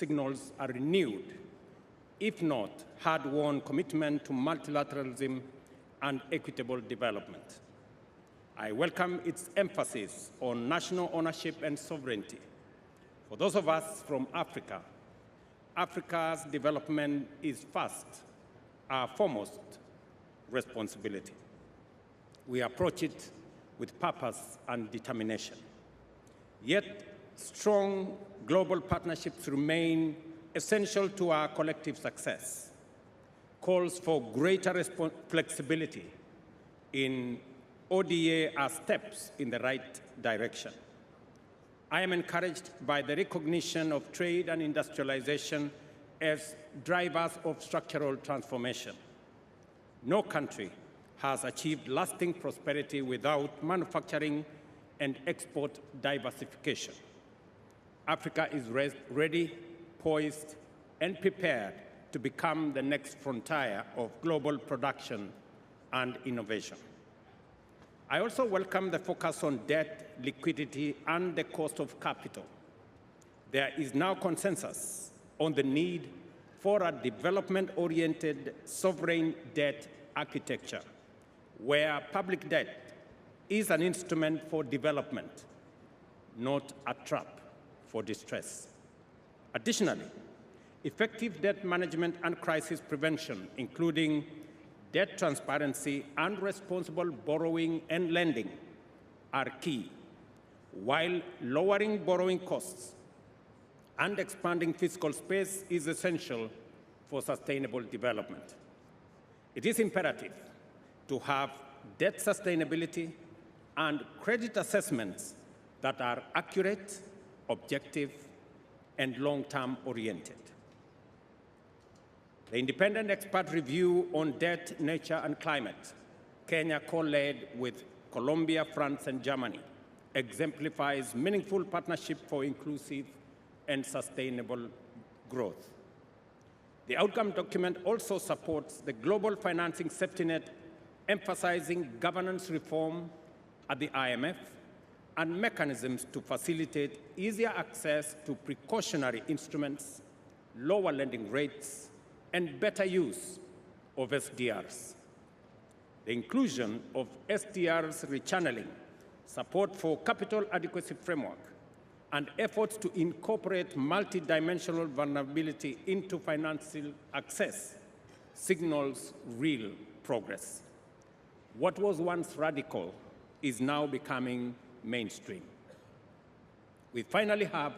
signals a renewed, if not hard-won, commitment to multilateralism and equitable development. I welcome its emphasis on national ownership and sovereignty. For those of us from Africa, Africa's development is first, our foremost responsibility. We approach it with purpose and determination. Yet, strong global partnerships remain essential to our collective success. Calls for greater flexibility in ODA are steps in the right direction. I am encouraged by the recognition of trade and industrialization as drivers of structural transformation. No country has achieved lasting prosperity without manufacturing and export diversification. Africa is ready, poised, and prepared to become the next frontier of global production and innovation. I also welcome the focus on debt, liquidity, and the cost of capital. There is now consensus on the need for a development-oriented sovereign debt architecture, where public debt is an instrument for development, not a trap for distress. Additionally, effective debt management and crisis prevention, including debt transparency and responsible borrowing and lending, are key, while lowering borrowing costs and expanding fiscal space is essential for sustainable development. It is imperative to have debt sustainability and credit assessments that are accurate, objective, and long-term oriented. The independent expert review on debt, nature, and climate, Kenya co-led with Colombia, France, and Germany, exemplifies meaningful partnership for inclusive and sustainable growth. The outcome document also supports the global financing safety net, emphasizing governance reform at the IMF and mechanisms to facilitate easier access to precautionary instruments, lower lending rates, and better use of SDRs. The inclusion of SDRs rechanneling, support for capital adequacy framework, and efforts to incorporate multidimensional vulnerability into financial access signals real progress. What was once radical is now becoming mainstream. We finally have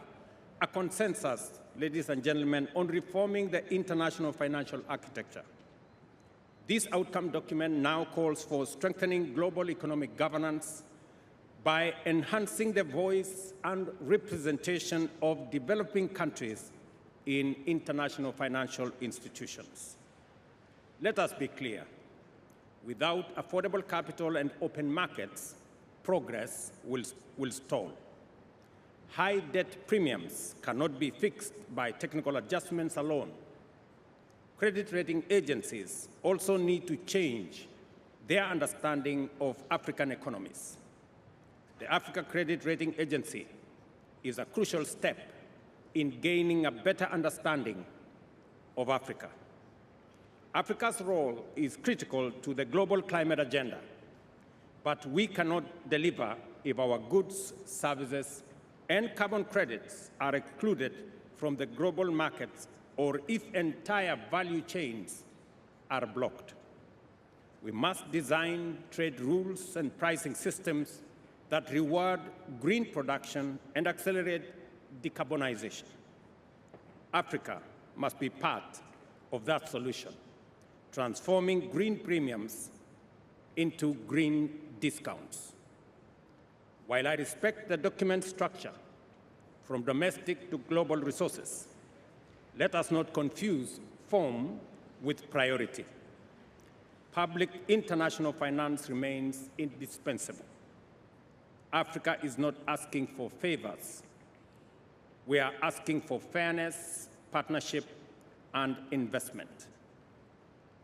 a consensus, ladies and gentlemen, on reforming the international financial architecture. This outcome document now calls for strengthening global economic governance by enhancing the voice and representation of developing countries in international financial institutions. Let us be clear. Without affordable capital and open markets, progress will stall. High debt premiums cannot be fixed by technical adjustments alone. Credit rating agencies also need to change their understanding of African economies. The Africa Credit Rating Agency is a crucial step in gaining a better understanding of Africa. Africa's role is critical to the global climate agenda, but we cannot deliver if our goods, services, and carbon credits are excluded from the global markets or if entire value chains are blocked. We must design trade rules and pricing systems that reward green production and accelerate decarbonization. Africa must be part of that solution, transforming green premiums into green discounts. While I respect the document structure from domestic to global resources, let us not confuse form with priority. Public international finance remains indispensable. Africa is not asking for favors. We are asking for fairness, partnership, and investment.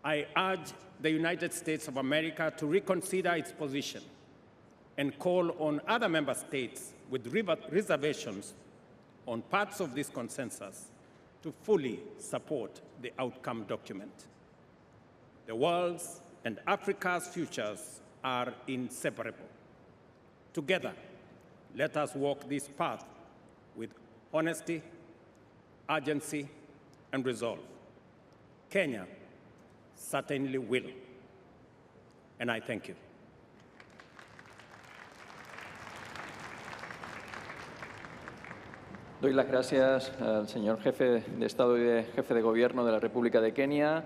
I urge the United States of America to reconsider its position and call on other member states with reservations on parts of this consensus to fully support the outcome document. The world's and Africa's futures are inseparable. Together, let us walk this path with honesty, urgency, and resolve. Kenya certainly will. And I thank you. Doy las gracias al señor jefe de Estado y jefe de Gobierno de la República de Kenia.